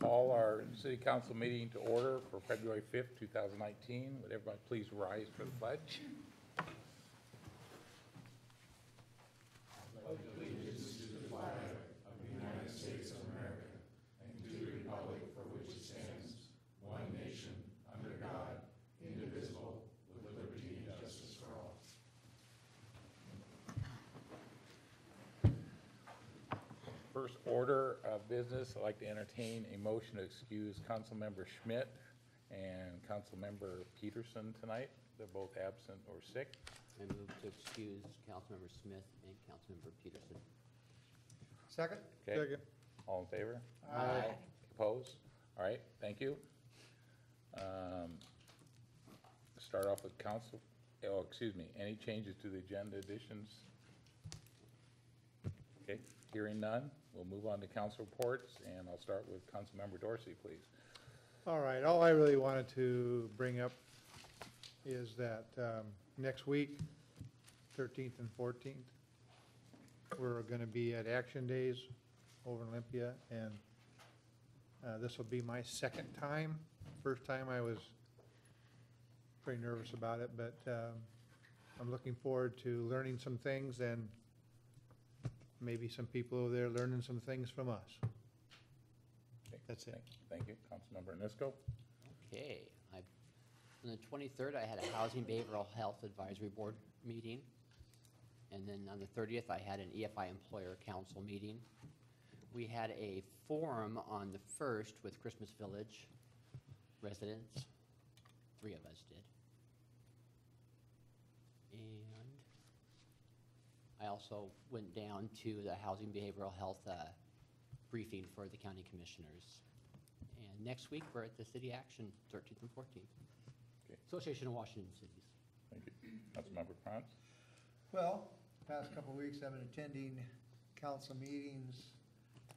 call our city council meeting to order for February 5th, 2019. Would everybody please rise for the pledge? First order of business, I'd like to entertain a motion to excuse Councilmember Schmidt and Councilmember Peterson tonight. They're both absent or sick. I move to excuse Councilmember Smith and Councilmember Peterson. Second? Okay. Second. All in favor? Aye. Opposed? All right, thank you. Start off with council, any changes to the agenda additions? Okay, hearing none, we'll move on to council reports, and I'll start with Councilmember Dorsey, please. All right, all I really wanted to bring up is that next week, 13th and 14th, we're going to be at Action Days over in Olympia, and this will be my second time. First time I was pretty nervous about it, but I'm looking forward to learning some things and maybe some people over there learning some things from us. Okay, That's it. Thank you. Councilmember Nisco? Okay. On the 23rd, I had a Housing Behavioral Health Advisory Board meeting. And then on the 30th, I had an EFI Employer Council meeting. We had a forum on the 1st with Christmas Village residents. 3 of us did. And I also went down to the Housing Behavioral Health briefing for the county commissioners. And next week, we're at the City Action, 13th and 14th. Okay. Association of Washington Cities. Thank you. Councilmember Krantz? Well, past couple of weeks, I've been attending council meetings,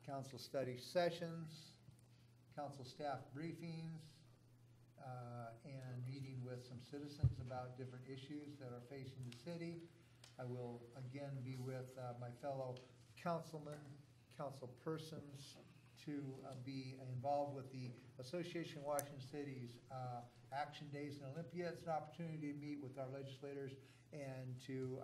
council study sessions, council staff briefings, and meeting with some citizens about different issues that are facing the city. I will again be with my fellow councilmen, councilpersons to be involved with the Association of Washington Cities Action Days in Olympia. It's an opportunity to meet with our legislators and to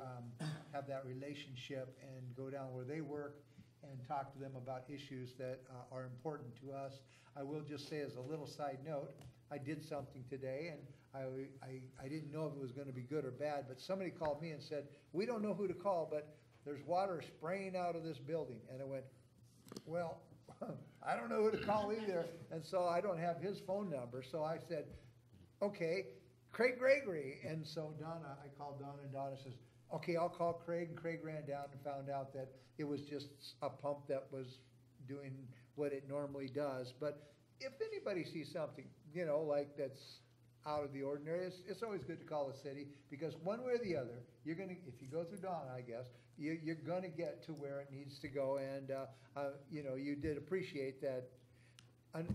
have that relationship and go down where they work and talk to them about issues that are important to us. I will just say as a little side note, I did something today, and I didn't know if it was going to be good or bad, but somebody called me and said, we don't know who to call, but there's water spraying out of this building. And I went, well, I don't know who to call either, and so I don't have his phone number. So I said, okay, Craig Gregory. And so Donna, I called Donna, and Donna says, okay, I'll call Craig. And Craig ran down and found out that it was just a pump that was doing what it normally does. But if anybody sees something, you know, like that's out of the ordinary, it's always good to call the city, because one way or the other, you're gonna, if you go through Donna, I guess, you're gonna get to where it needs to go. And you know, you did appreciate that.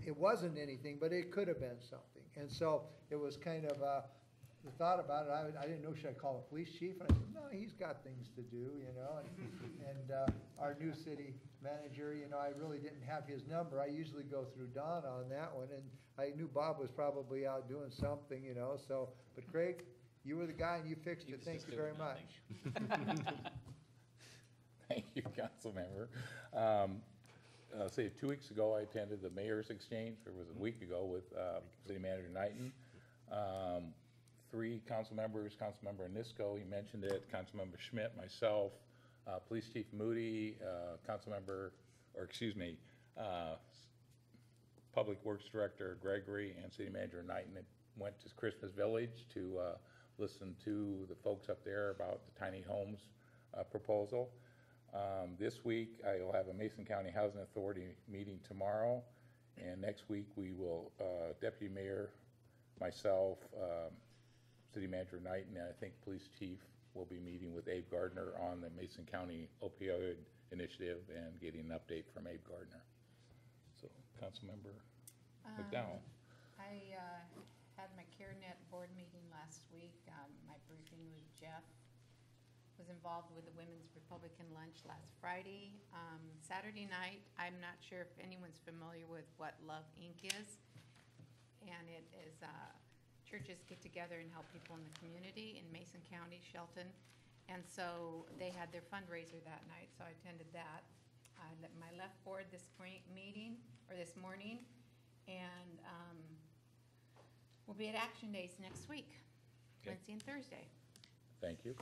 It wasn't anything, but it could have been something. And so it was kind of the thought about it. I didn't know, should I call the police chief? And I said, no, he's got things to do, you know. And our new city manager, you know, I really didn't have his number. I usually go through Don on that one, and I knew Bob was probably out doing something, you know. So, but Craig, you were the guy, and you fixed it. Thank you very much. Thank you, Councilmember. Say 2 weeks ago, I attended the Mayor's Exchange, or was it a week ago, with City Manager Knighton. 3 council members, Councilmember Nisco, he mentioned it, Councilmember Schmidt, myself, Police Chief Moody, Public Works Director Gregory, and City Manager Knighton went to Christmas Village to listen to the folks up there about the tiny homes proposal. This week, I will have a Mason County Housing Authority meeting tomorrow, and next week we will, Deputy Mayor, myself, City Manager Knighton, and I think Police Chief will be meeting with Abe Gardner on the Mason County opioid initiative and getting an update from Abe Gardner. So, Councilmember McDowell. I had my CareNet board meeting last week, my briefing with Jeff, was involved with the Women's Republican Lunch last Friday. Saturday night, I'm not sure if anyone's familiar with what Love Inc. is. And it is, churches get together and help people in the community in Mason County, Shelton. And so they had their fundraiser that night, so I attended that. My left board this meeting, or this morning, and we'll be at Action Days next week, Okay. Wednesday and Thursday. Thank you.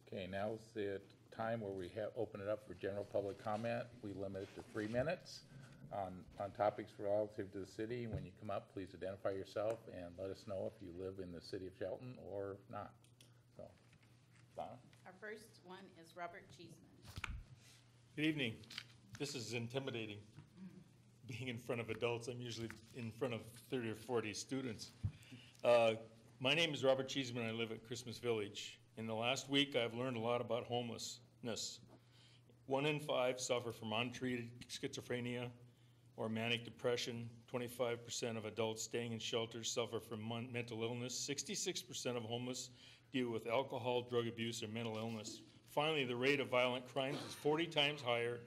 Okay, now is the time where we have, open it up for general public comment. We limit it to 3 minutes on topics relative to the city. When you come up, please identify yourself and let us know if you live in the city of Shelton or not. So, Donna? Our first one is Robert Cheeseman. Good evening. This is intimidating, being in front of adults. I'm usually in front of 30 or 40 students. My name is Robert Cheeseman. I live at Christmas Village. In the last week, I've learned a lot about homelessness. 1 in 5 suffer from untreated schizophrenia or manic depression. 25% of adults staying in shelters suffer from mental illness. 66% of homeless deal with alcohol, drug abuse, or mental illness. Finally, the rate of violent crimes is 40 times higher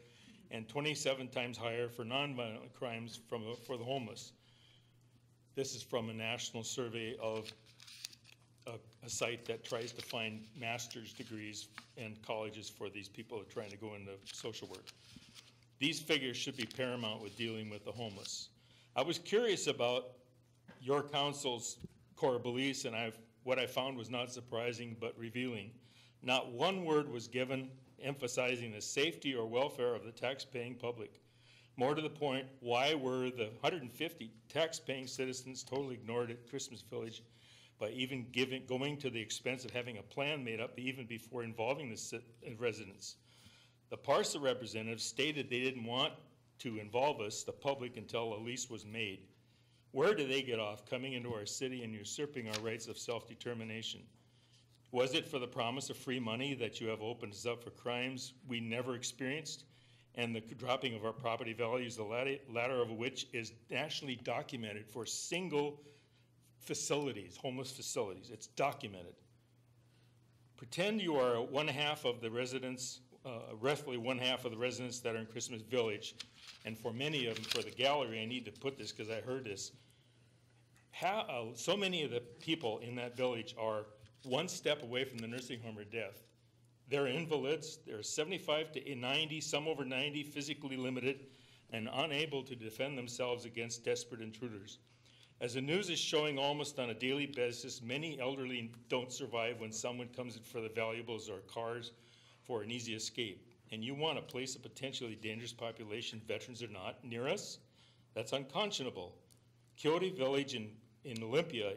and 27 times higher for nonviolent crimes for the homeless. This is from a national survey of a site that tries to find master's degrees and colleges for these people who are trying to go into social work. These figures should be paramount with dealing with the homeless. I was curious about your council's core beliefs, and what I found was not surprising but revealing. Not one word was given emphasizing the safety or welfare of the tax-paying public. More to the point, why were the 150 tax-paying citizens totally ignored at Christmas Village by even going to the expense of having a plan made up even before involving the residents? The parcel representatives stated they didn't want to involve us, the public, until a lease was made. Where do they get off coming into our city and usurping our rights of self-determination? Was it for the promise of free money that you have opened us up for crimes we never experienced, and the dropping of our property values, the latter of which is nationally documented for single facilities, homeless facilities? It's documented. Pretend you are one half of the residents, roughly one half of the residents that are in Christmas Village, and for many of them, for the gallery, I need to put this because I heard this. So many of the people in that village are one step away from the nursing home or death. They're invalids, they're 75 to 90, some over 90, physically limited, and unable to defend themselves against desperate intruders. As the news is showing almost on a daily basis, many elderly don't survive when someone comes in for the valuables or cars for an easy escape. And you want to place a potentially dangerous population, veterans or not, near us? That's unconscionable. Quixote Village in Olympia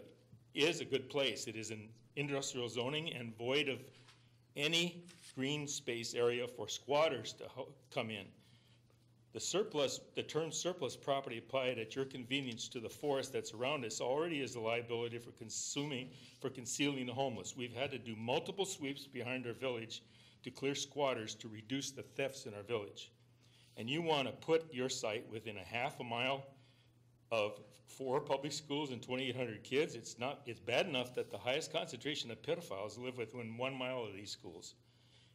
is a good place. It is in industrial zoning and void of any green space area for squatters to come in. The term surplus property applied at your convenience to the forest that's around us already is a liability for concealing the homeless. We've had to do multiple sweeps behind our village to clear squatters to reduce the thefts in our village. And you want to put your site within a half a mile of 4 public schools and 2,800 kids. It's bad enough that the highest concentration of pedophiles live within 1 mile of these schools.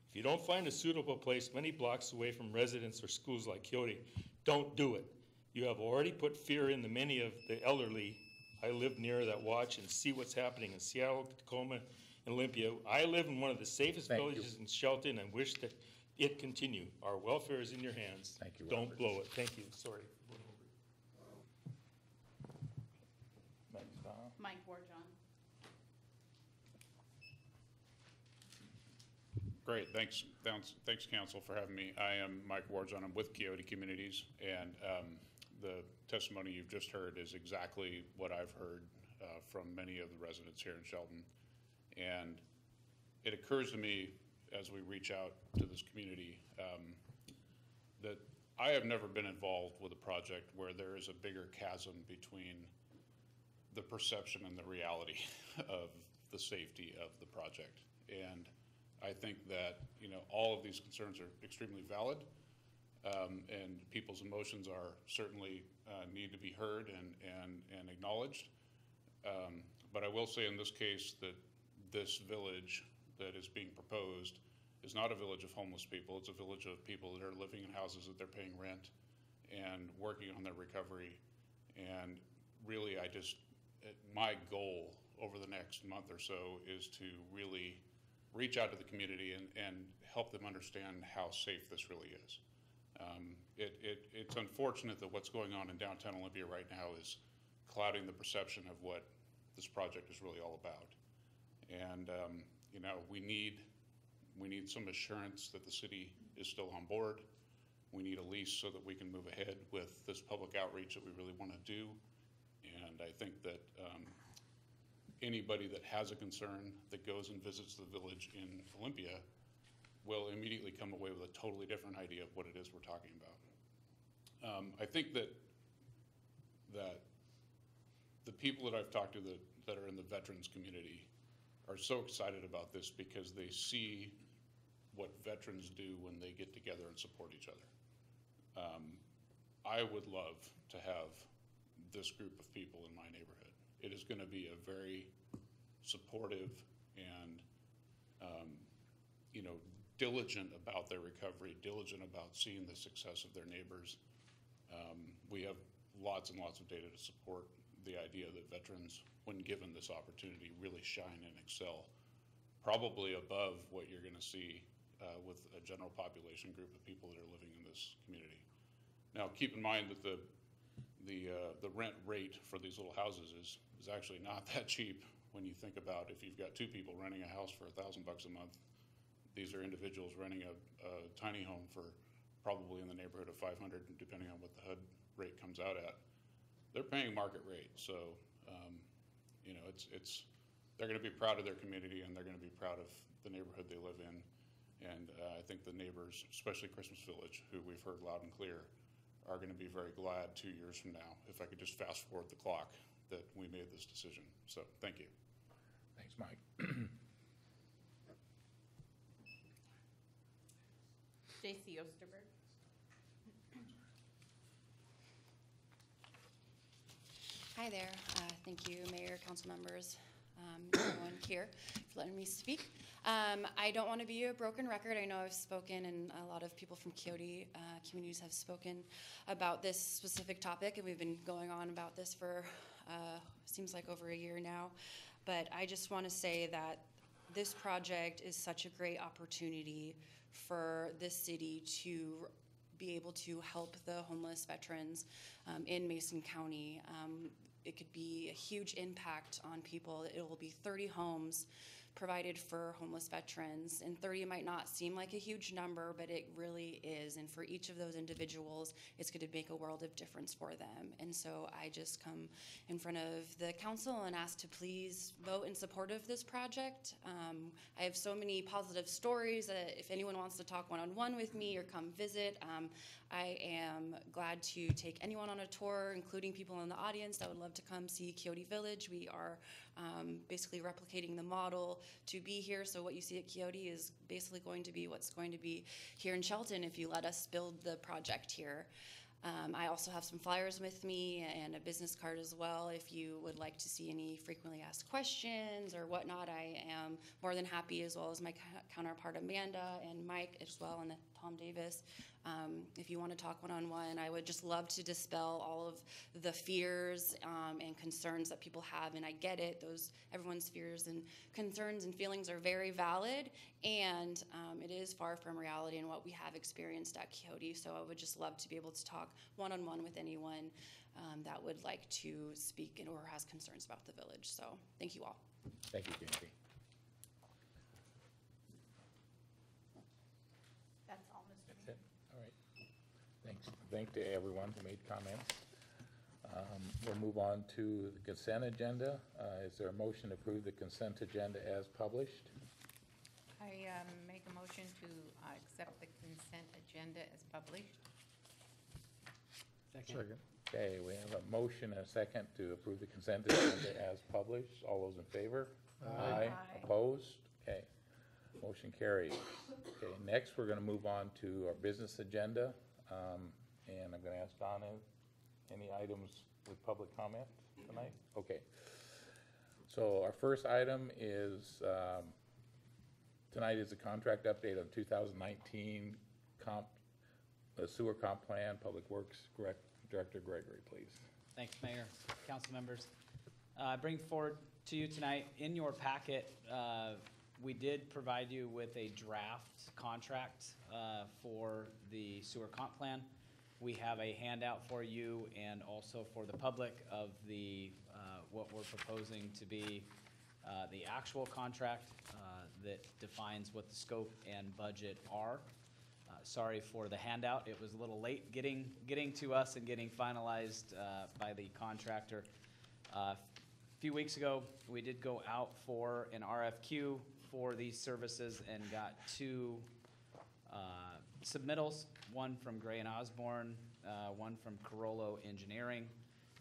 If you don't find a suitable place many blocks away from residents or schools like Quixote, don't do it. You have already put fear into many of the elderly. I live near that watch and see what's happening in Seattle, Tacoma, and Olympia. I live in one of the safest villages in Shelton and wish that it continue. Our welfare is in your hands. Thank you, Don't Robert. blow it. Thank you. Sorry. Next, Donna. Mike Warjohn. Great, thanks, Council, for having me. I am Mike Warjohn. I'm with Quixote Communities, and the testimony you've just heard is exactly what I've heard from many of the residents here in Shelton. And it occurs to me as we reach out to this community that I have never been involved with a project where there is a bigger chasm between the perception and the reality of the safety of the project. And I think that, all of these concerns are extremely valid, and people's emotions are certainly need to be heard and acknowledged. But I will say in this case that this village that is being proposed is not a village of homeless people. It's a village of people that are living in houses that they're paying rent and working on their recovery. And really, my goal over the next month or so is to really reach out to the community and help them understand how safe this really is. It's unfortunate that what's going on in downtown Olympia right now is clouding the perception of what this project is really all about. And you know, we need some assurance that the city is still on board. We need a lease so that we can move ahead with this public outreach that we really want to do. And I think that anybody that has a concern that goes and visits the village in Olympia will immediately come away with a totally different idea of what it is we're talking about. I think that the people that I've talked to that are in the veterans community are so excited about this because they see what veterans do when they get together and support each other. I would love to have this group of people in my neighborhood. It is going to be a very supportive and you know, diligent about their recovery, diligent about seeing the success of their neighbors. We have lots and lots of data to support the idea that veterans, when given this opportunity, really shine and excel, probably above what you're going to see with a general population group of people that are living in this community. Now, keep in mind that the rent rate for these little houses is actually not that cheap when you think about if you've got two people renting a house for $1,000 a month. These are individuals renting a tiny home for probably in the neighborhood of $500, depending on what the HUD rate comes out at. They're paying market rate, so you know, they're going to be proud of their community and they're going to be proud of the neighborhood they live in. And I think the neighbors, especially Christmas Village, who we've heard loud and clear, are going to be very glad 2 years from now, if I could just fast forward the clock, that we made this decision. So thank you. Thanks, Mike. J.C. Osterberg. Hi there. Thank you, Mayor, council members, everyone here for letting me speak. I don't want to be a broken record. I know I've spoken and a lot of people from Coyote communities have spoken about this specific topic, and we've been going on about this for seems like over a year now. But I just want to say that this project is such a great opportunity for this city to be able to help the homeless veterans in Mason County. It could be a huge impact on people. It will be 30 homes provided for homeless veterans, and 30 might not seem like a huge number, but it really is. And for each of those individuals, it's going to make a world of difference for them. And so I just come in front of the council and ask to please vote in support of this project. I have so many positive stories that if anyone wants to talk one-on-one with me or come visit, I am glad to take anyone on a tour, including people in the audience that would love to come see Coyote Village. We are basically replicating the model to be here. So what you see at Coyote is basically going to be what's going to be here in Shelton if you let us build the project here. I also have some flyers with me and a business card as well. If you would like to see any frequently asked questions or whatnot, I am more than happy, as well as my counterpart Amanda and Mike as well, and Tom Davis. If you want to talk one-on-one, I would just love to dispel all of the fears and concerns that people have. And I get it; everyone's fears and concerns and feelings are very valid, and it is far from reality and what we have experienced at Coyote. So I would just love to be able to talk one-on-one with anyone that would like to speak or has concerns about the village. So thank you all. Thank you, J.C. That's all, Mr. That's Mayor. it? All right. Thanks. Thank to everyone who made comments. We'll move on to the consent agenda. Is there a motion to approve the consent agenda as published? I make a motion to accept the consent agenda as published. Second. Okay, we have a motion and a second to approve the consent agenda as published. All those in favor? Aye. Aye. Opposed? Okay, motion carries. Okay, next we're gonna move on to our business agenda. And I'm gonna ask Donna, any items with public comment tonight? Okay. So our first item is Tonight is a contract update of 2019 sewer comp plan. Public Works Director Gregory, please. Thanks, Mayor, council members. I bring forward to you tonight, in your packet, we did provide you with a draft contract for the sewer comp plan. We have a handout for you and also for the public of the what we're proposing to be the actual contract that defines what the scope and budget are. Sorry for the handout. It was a little late getting to us and getting finalized by the contractor. A few weeks ago, we did go out for an RFQ for these services and got two submittals, one from Gray and Osborne, one from Carollo Engineering.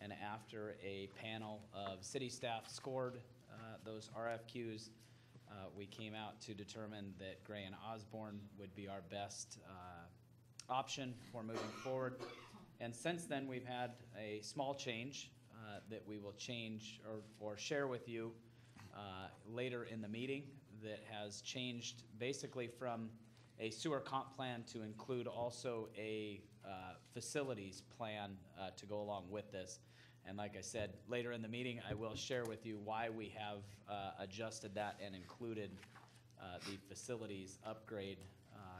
And after a panel of city staff scored those RFQs, we came out to determine that Gray and Osborne would be our best option for moving forward. And since then, we've had a small change that we will change or share with you later in the meeting that has changed basically from a sewer comp plan to include also a facilities plan to go along with this. And like I said, later in the meeting, I will share with you why we have adjusted that and included the facilities upgrade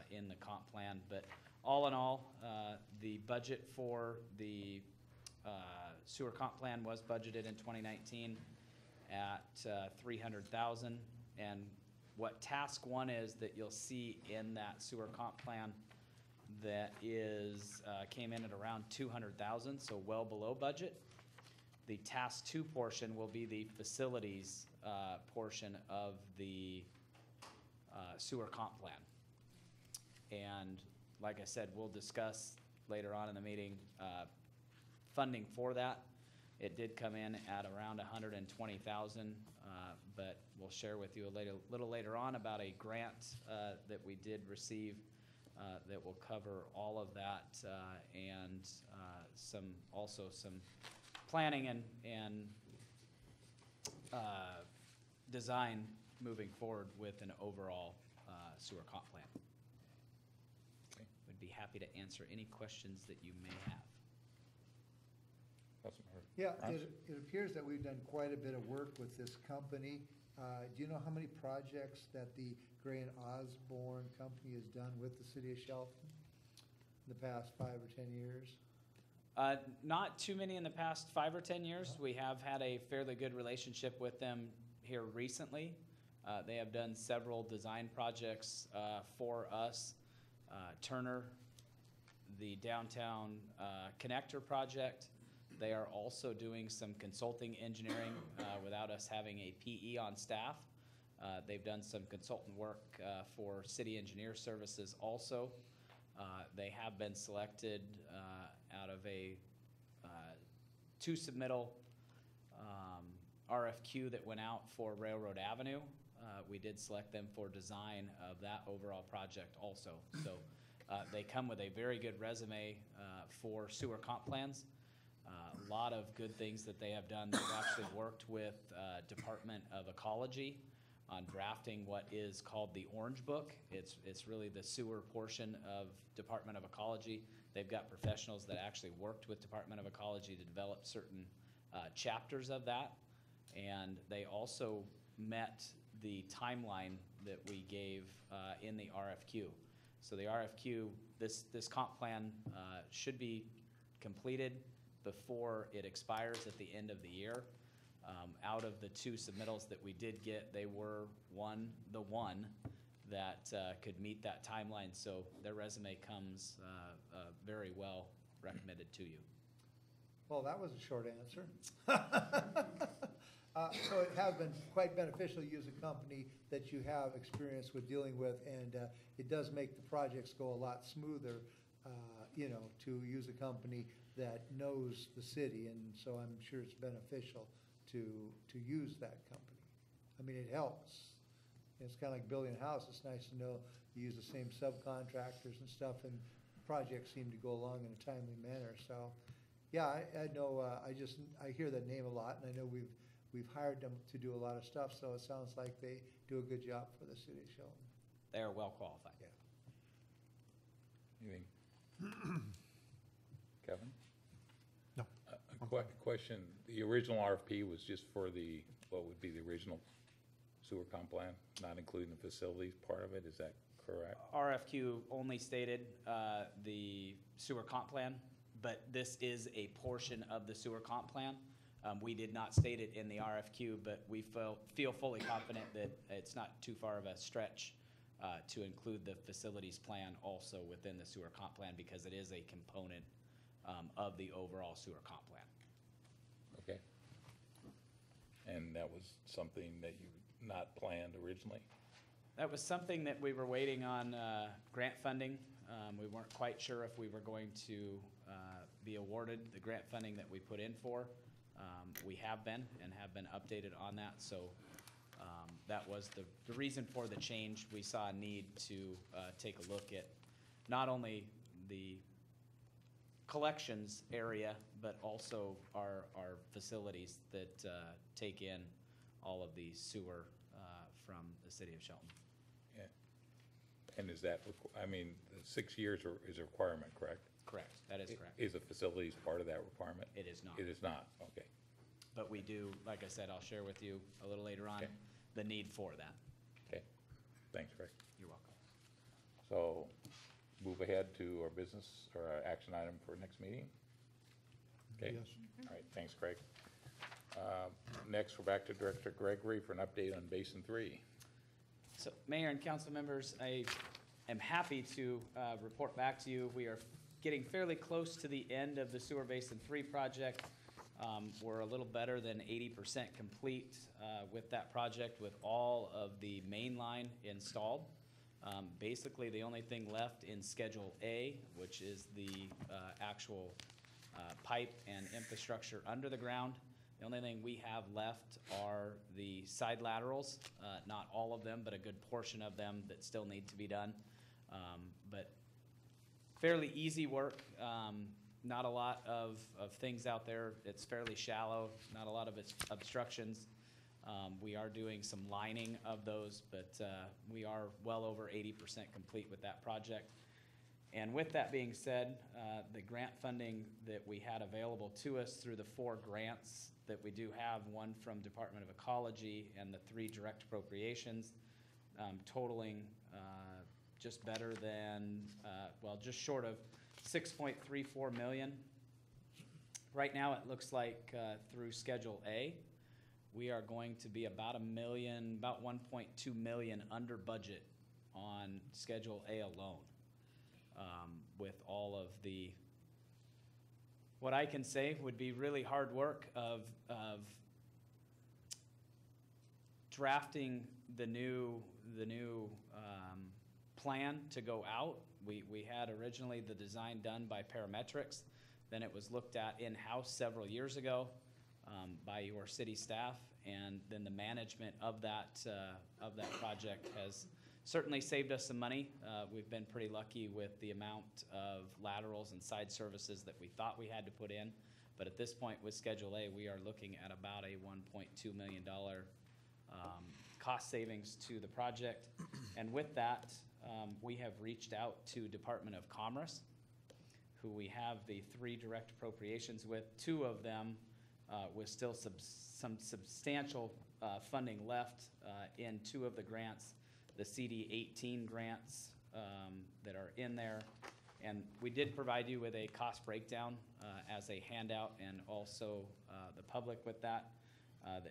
in the comp plan. But all in all, the budget for the sewer comp plan was budgeted in 2019 at $300,000. And what task one is that you'll see in that sewer comp plan that is came in at around $200,000, so well below budget. The task two portion will be the facilities portion of the sewer comp plan. And like I said, we'll discuss later on in the meeting funding for that. It did come in at around $120,000, but we'll share with you a little later on about a grant that we did receive that will cover all of that and some planning and design moving forward with an overall sewer comp plan. Okay. Would be happy to answer any questions that you may have. Councilmember Yeah, Franz? it appears that we've done quite a bit of work with this company. Do you know how many projects that the Gray and Osborne company has done with the city of Shelton in the past 5 or 10 years? Not too many in the past 5 or 10 years. We have had a fairly good relationship with them here recently. They have done several design projects for us. Turner, the downtown connector project. They are also doing some consulting engineering without us having a PE on staff. They've done some consultant work for city engineer services also. They have been selected out of a two submittal RFQ that went out for Railroad Avenue. We did select them for design of that overall project also. So they come with a very good resume for sewer comp plans. A lot of good things that they have done. They've actually worked with Department of Ecology on drafting what is called the Orange Book. It's really the sewer portion of Department of Ecology. They've got professionals that actually worked with Department of Ecology to develop certain chapters of that. And they also met the timeline that we gave in the RFQ. So the RFQ, this comp plan should be completed before it expires at the end of the year. Out of the two submittals that we did get, they were the one that could meet that timeline. So their resume comes very well recommended to you. Well, that was a short answer. So it has been quite beneficial to use a company that you have experience with dealing with, and it does make the projects go a lot smoother, to use a company that knows the city, and so I'm sure it's beneficial to use that company. I mean, it helps. It's kind of like building a house. It's nice to know you use the same subcontractors and stuff, and projects seem to go along in a timely manner. So, yeah, I know. I hear that name a lot, and I know we've hired them to do a lot of stuff. So it sounds like they do a good job for the city of Shelton. They are well qualified. Anything? Kevin? No. Question, the original RFP was just for what would be the original sewer comp plan, not including the facilities part of it, is that correct? RFQ only stated the sewer comp plan, but this is a portion of the sewer comp plan. We did not state it in the RFQ, but we feel fully confident that it's not too far of a stretch to include the facilities plan also within the sewer comp plan, because it is a component of the overall sewer comp plan. Okay. And that was something that you not planned originally? That was something that we were waiting on grant funding. We weren't quite sure if we were going to be awarded the grant funding that we put in for. We have been and have been updated on that, so that was the reason for the change. We saw a need to take a look at not only the collections area, but also our facilities that take in all of the sewer from the city of Shelton. Yeah. And is that, I mean, 6 years is a requirement, correct? Correct, that is correct. Is the facilities part of that requirement? It is not. It is not, okay. But we do, like I said, I'll share with you a little later on, Okay. the need for that. Okay, thanks, Greg. You're welcome. So, move ahead to our business, or our action item for next meeting? Okay. Yes. All right, thanks, Craig. Next, we're back to Director Gregory for an update on Basin 3. So, Mayor and council members, I am happy to report back to you. We are getting fairly close to the end of the Sewer Basin 3 project. We're a little better than 80% complete with that project, with all of the main line installed. Basically, the only thing left in Schedule A, which is the actual pipe and infrastructure under the ground. The only thing we have left are the side laterals, not all of them, but a good portion of them that still need to be done. But fairly easy work, not a lot of things out there. It's fairly shallow, not a lot of obstructions. We are doing some lining of those, but we are well over 80% complete with that project. And with that being said, the grant funding that we had available to us through the 4 grants that we do have, one from Department of Ecology and the 3 direct appropriations, totaling just better than, well, just short of $6.34 million. Right now, it looks like through Schedule A, we are going to be about $1 million, about $1.2 million under budget on Schedule A alone. With all of the, what I can say would be really hard work of drafting the new plan to go out. We had originally the design done by Parametrics, then it was looked at in-house several years ago by your city staff, and then the management of that project has certainly saved us some money. We've been pretty lucky with the amount of laterals and side services that we thought we had to put in. But at this point with Schedule A, we are looking at about a $1.2 million cost savings to the project. And with that, we have reached out to Department of Commerce, who we have the 3 direct appropriations with. 2 of them with still some substantial funding left in 2 of the grants, the CD18 grants that are in there. And we did provide you with a cost breakdown as a handout, and also the public with that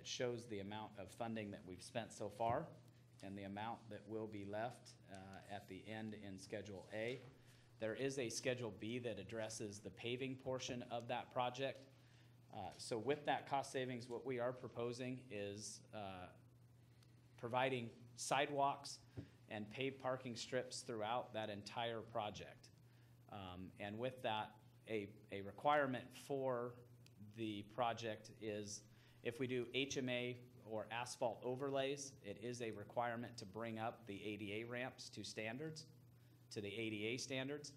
shows the amount of funding that we've spent so far and the amount that will be left at the end in Schedule A. There is a Schedule B that addresses the paving portion of that project. So with that cost savings, what we are proposing is providing sidewalks and paved parking strips throughout that entire project. And with that, a requirement for the project is if we do HMA or asphalt overlays, it is a requirement to bring up the ADA ramps to standards, to the ADA standards.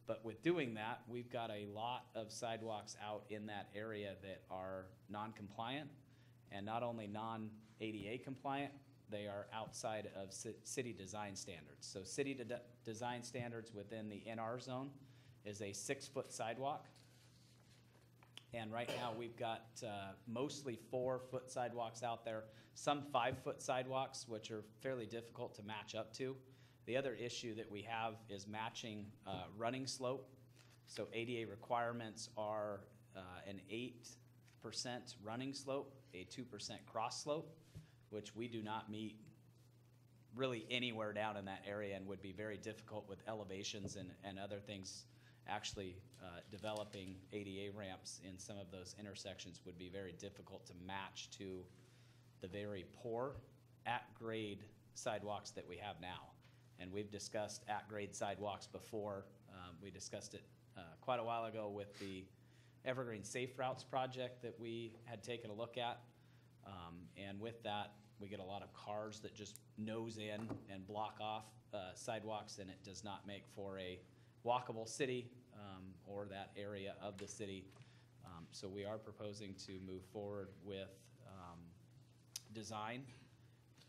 But with doing that, we've got a lot of sidewalks out in that area that are non-compliant, and not only non-ADA compliant, they are outside of city design standards. So city design standards within the NR zone is a 6-foot sidewalk. And right now, we've got mostly 4-foot sidewalks out there, some 5-foot sidewalks, which are fairly difficult to match up to. The other issue that we have is matching running slope. So ADA requirements are an 8% running slope, a 2% cross slope, which we do not meet really anywhere down in that area and would be very difficult with elevations and other things. Actually, developing ADA ramps in some of those intersections would be very difficult to match to the very poor at-grade sidewalks that we have now. And we've discussed at-grade sidewalks before. We discussed it quite a while ago with the Evergreen Safe Routes project that we had taken a look at. And with that, we get a lot of cars that just nose in and block off sidewalks, and it does not make for a walkable city or that area of the city. So we are proposing to move forward with design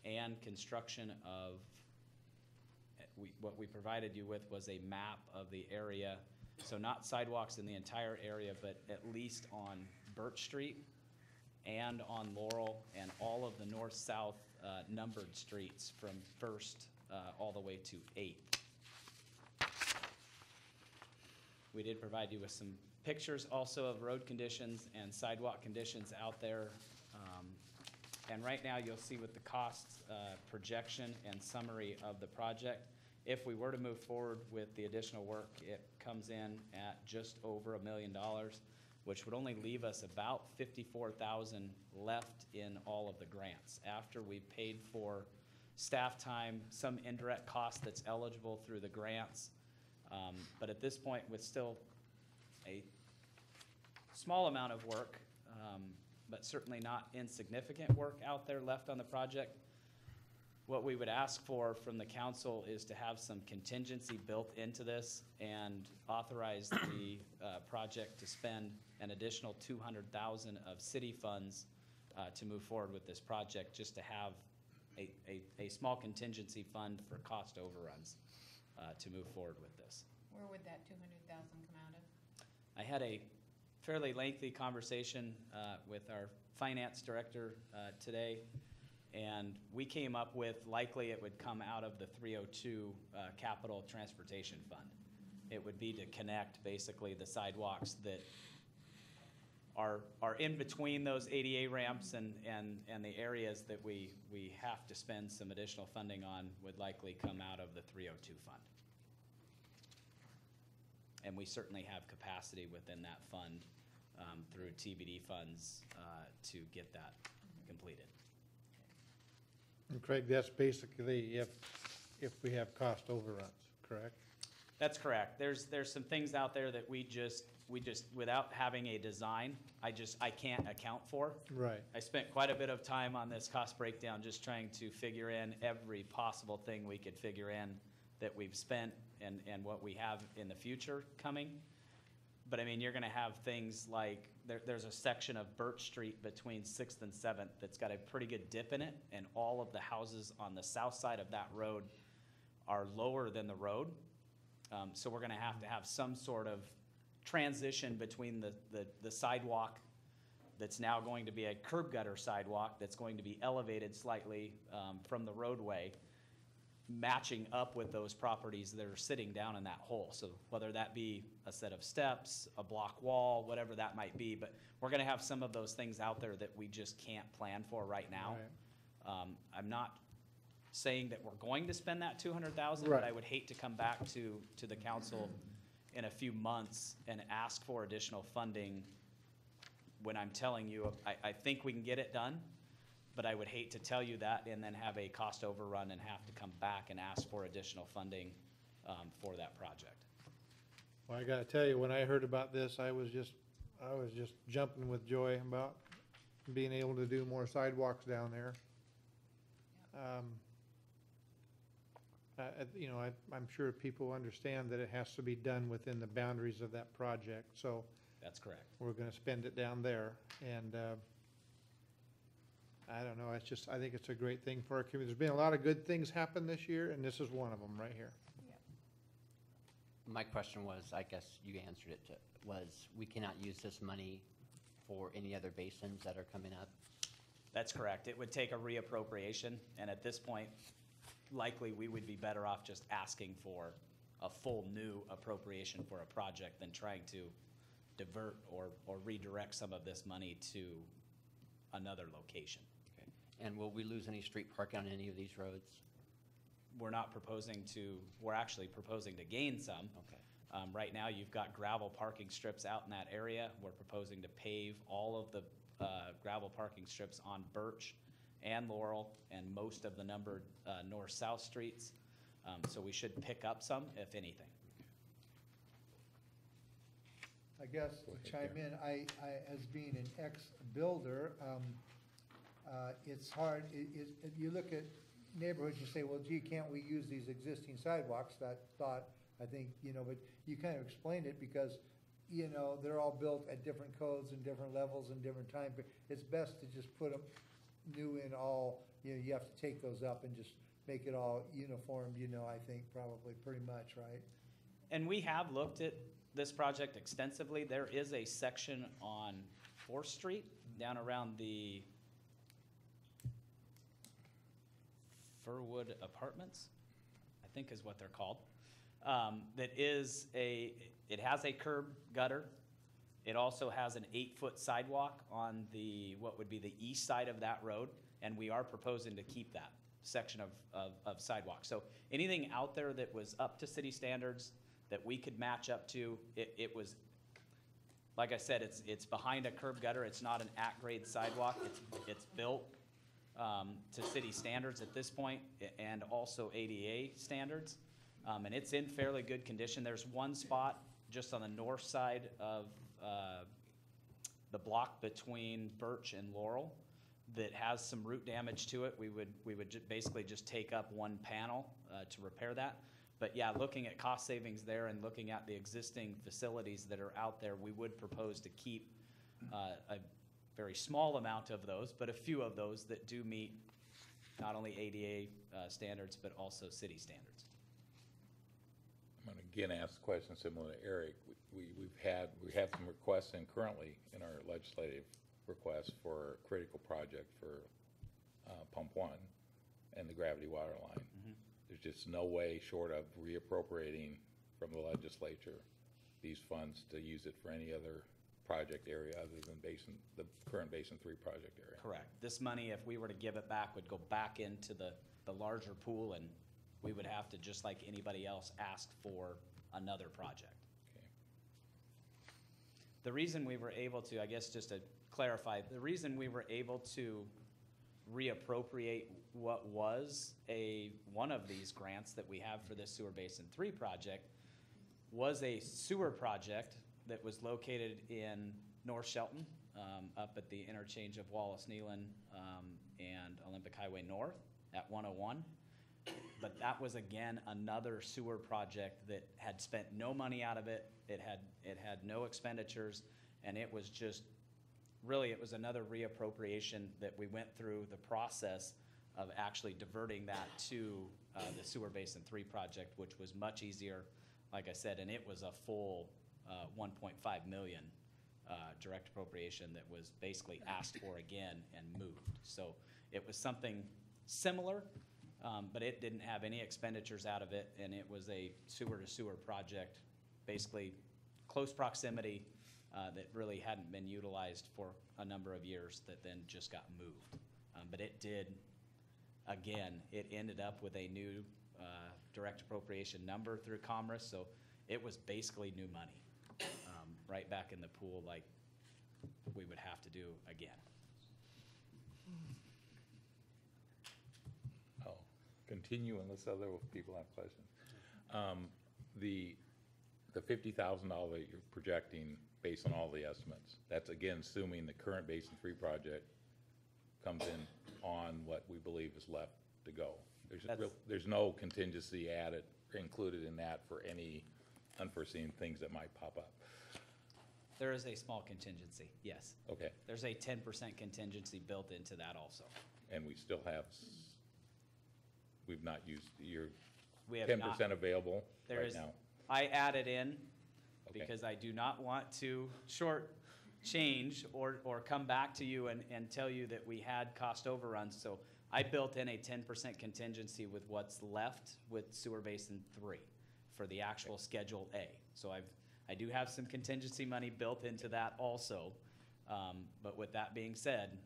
and construction of, what we provided you with was a map of the area. So not sidewalks in the entire area, but at least on Birch Street and on Laurel and all of the north-south numbered streets from First all the way to 8th. We did provide you with some pictures also of road conditions and sidewalk conditions out there. And right now, you'll see with the cost projection and summary of the project, if we were to move forward with the additional work, it comes in at just over $1 million, which would only leave us about $54,000 left in all of the grants. After we've paid for staff time, some indirect cost that's eligible through the grants. But at this point, with still a small amount of work, but certainly not insignificant work out there left on the project, what we would ask for from the council is to have some contingency built into this and authorize the project to spend an additional $200,000 of city funds to move forward with this project, just to have a small contingency fund for cost overruns to move forward with this. Where would that 200,000 come out of? I had a fairly lengthy conversation with our finance director today, and we came up with likely it would come out of the 302 Capital Transportation Fund. It would be to connect basically the sidewalks that are in between those ADA ramps and the areas that we have to spend some additional funding on would likely come out of the 302 fund. And we certainly have capacity within that fund through TBD funds to get that completed. And Craig, that's basically if we have cost overruns, correct? That's correct. There's some things out there that we just without having a design, I can't account for. Right. I spent quite a bit of time on this cost breakdown just trying to figure in every possible thing we could figure in that we've spent and what we have in the future coming. But I mean, you're gonna have things like, there's a section of Birch Street between 6th and 7th that's got a pretty good dip in it, and all of the houses on the south side of that road are lower than the road. So we're gonna have to have some sort of transition between the sidewalk that's now going to be a curb gutter sidewalk that's going to be elevated slightly from the roadway, matching up with those properties that are sitting down in that hole. So whether that be a set of steps, a block wall, whatever that might be, but we're gonna have some of those things out there that we just can't plan for right now. Right. I'm not saying that we're going to spend that $200,000, Right. but I would hate to come back to the council in a few months and ask for additional funding when I'm telling you, I think we can get it done, but I would hate to tell you that and then have a cost overrun and have to come back and ask for additional funding for that project. Well, I gotta tell you, when I heard about this, I was just jumping with joy about being able to do more sidewalks down there. You know, I'm sure people understand that it has to be done within the boundaries of that project, so That's correct. we're gonna spend it down there. And I don't know, it's just, I think it's a great thing for our community. There's been a lot of good things happen this year, and this is one of them right here. My question was, I guess you answered it, was we cannot use this money for any other basins that are coming up? That's correct. It would take a reappropriation, and at this point, likely we would be better off just asking for a full new appropriation for a project than trying to divert or redirect some of this money to another location. Okay. And will we lose any street parking on any of these roads? We're actually proposing to gain some. Okay. Right now, you've got gravel parking strips out in that area. We're proposing to pave all of the gravel parking strips on Birch and Laurel and most of the numbered north-south streets. So we should pick up some, if anything. I guess to chime in, I, as being an ex-builder, it's hard, you look at neighborhoods, you say, well, gee, can't we use these existing sidewalks? That thought, I think, but you kind of explained it because, they're all built at different codes and different levels and different time, but it's best to just put them new in all, you have to take those up and just make it all uniform, I think probably pretty much, right? And we have looked at this project extensively. There is a section on 4th Street down around the Furwood Apartments, I think is what they're called. It has a curb gutter. It also has an 8-foot sidewalk on what would be the east side of that road, and we are proposing to keep that section of sidewalk. So anything out there that was up to city standards that we could match up to, it was, like I said, it's behind a curb gutter. It's not an at-grade sidewalk. It's built to city standards at this point, and also ADA standards. And it's in fairly good condition. There's one spot just on the north side of the block between Birch and Laurel that has some root damage to it. We would basically just take up one panel to repair that. But yeah, looking at cost savings there and looking at the existing facilities that are out there, we would propose to keep a very small amount of those, but a few of those that do meet not only ADA standards, but also city standards. I'm going to again ask a question similar to Eric. We have some requests currently in our legislative requests for a critical project for Pump 1 and the gravity water line. Mm-hmm. There's just no way short of reappropriating from the legislature these funds to use it for any other project area other than the current Basin 3 project area. Correct. This money, if we were to give it back, would go back into the larger pool, and we would have to, just like anybody else, ask for another project. Okay. The reason we were able to, I guess just to clarify, the reason we were able to reappropriate what was one of these grants that we have for this Sewer Basin 3 project was a sewer project that was located in North Shelton, up at the interchange of Wallace Neyland and Olympic Highway North at 101. But that was, again, another sewer project that had spent no money out of it. It had no expenditures, and it was just, really, it was another reappropriation that we went through the process of actually diverting that to the Sewer Basin 3 project, which was much easier, like I said, and it was a full 1.5 million direct appropriation that was basically asked for again and moved. So it was something similar, but it didn't have any expenditures out of it, and it was a sewer-to-sewer project, basically close proximity that really hadn't been utilized for a number of years that then just got moved. But it did, again, it ended up with a new direct appropriation number through Commerce, so it was basically new money right back in the pool like we would have to do again. I'll continue unless other people have questions. The $50,000 that you're projecting based on all the estimates, that's again assuming the current Basin 3 project comes in on what we believe is left to go. There's no contingency added or included in that for any unforeseen things that might pop up. There is a small contingency, yes. Okay, There's a 10% contingency built into that also. and we still have, we've not used, your We have 10% available There right is, now. I added in Okay. because I do not want to change or come back to you and tell you that we had cost overruns. So I built in a 10% contingency with what's left with Sewer Basin 3 for the actual Schedule A. So I do have some contingency money built into that also. But with that being said,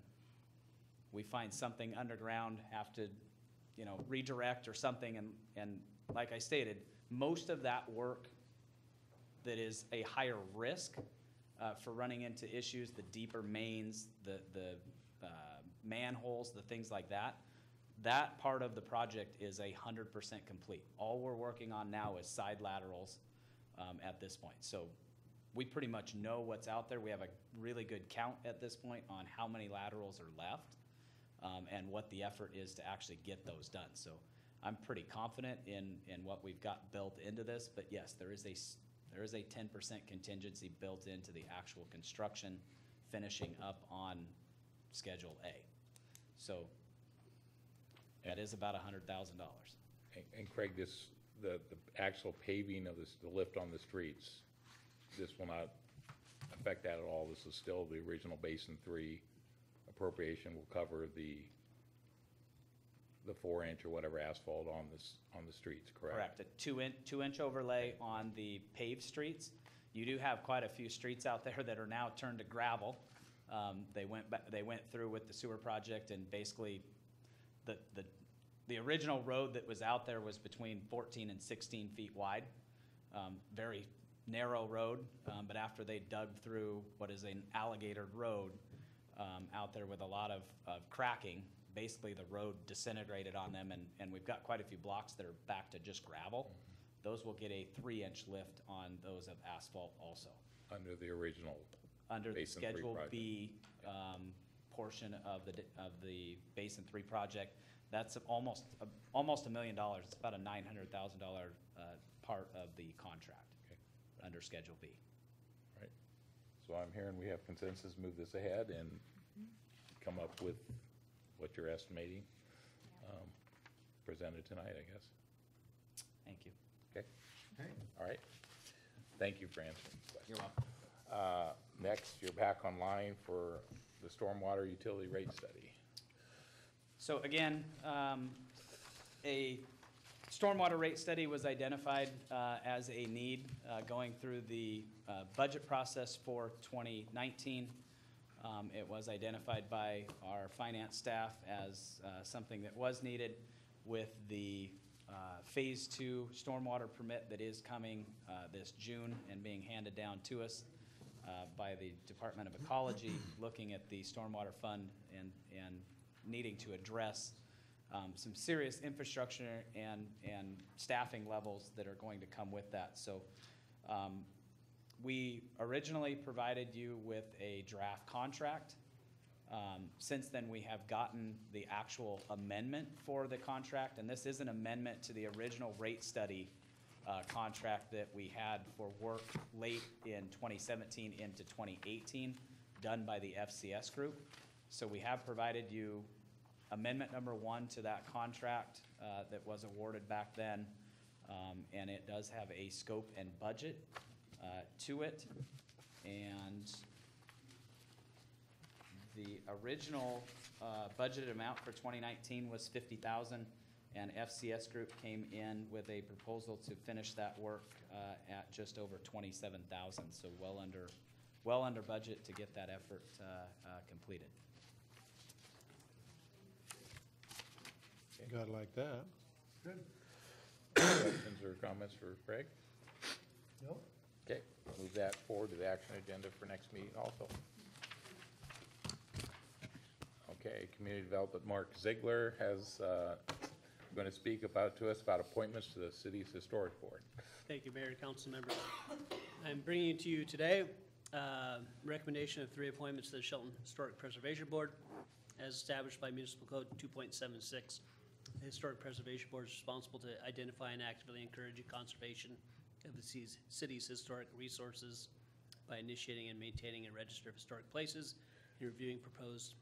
we find something underground, have to, redirect or something, and like I stated, most of that work that is a higher risk for running into issues, the deeper mains, the manholes, the things like that, that part of the project is 100% complete. All we're working on now is side laterals at this point. So we pretty much know what's out there. We have a really good count at this point on how many laterals are left and what the effort is to actually get those done. So I'm pretty confident in what we've got built into this, but yes, there is a 10% contingency built into the actual construction finishing up on Schedule A. So that is about $100,000. And Craig, the actual paving of this, the lift on the streets, this will not affect that at all. This is still the original Basin 3 appropriation will cover the 4-inch or whatever asphalt on the streets, correct? Correct, a two-inch overlay on the paved streets. You do have quite a few streets out there that are now turned to gravel. They went through with the sewer project, and basically the original road that was out there was between 14 and 16 feet wide. Very narrow road, but after they dug through what is an alligator road out there with a lot of cracking, basically the road disintegrated on them, and we've got quite a few blocks that are back to just gravel. Those will get a 3-inch lift on those of asphalt also. Under the original Under the Basin 3 Schedule project. B portion of the Basin 3 project, that's almost $1 million. It's about a $900,000 part of the contract under Schedule B. Right. So I'm hearing we have consensus, move this ahead and come up with what you're estimating, presented tonight, I guess. Thank you. Okay, Okay. all right. Thank you for answering the question. You're welcome. Next, you're back online for the stormwater utility rate study. So again, a stormwater rate study was identified as a need going through the budget process for 2019. It was identified by our finance staff as something that was needed with the Phase 2 stormwater permit that is coming this June and being handed down to us by the Department of Ecology, looking at the stormwater fund and needing to address some serious infrastructure and staffing levels that are going to come with that. So we originally provided you with a draft contract. Since then, we have gotten the actual amendment for the contract, and this is an amendment to the original rate study contract that we had for work late in 2017 into 2018, done by the FCS group. So we have provided you amendment number 1 to that contract that was awarded back then, and it does have a scope and budget to it. And the original budgeted amount for 2019 was $50,000, and FCS Group came in with a proposal to finish that work at just over $27,000, so well under budget to get that effort completed. Gotta like that. Good. Questions or comments for Craig? Nope. Okay, move that forward to the action agenda for next meeting also. Okay, Community Development, Mark Ziegler has, going to speak to us about appointments to the city's historic board. Thank you, Mayor and council members. I'm bringing to you today recommendation of 3 appointments to the Shelton Historic Preservation Board as established by Municipal Code 2.76. The Historic Preservation Board is responsible to identify and actively encourage the conservation of the city's historic resources, by initiating and maintaining a register of historic places, and reviewing proposed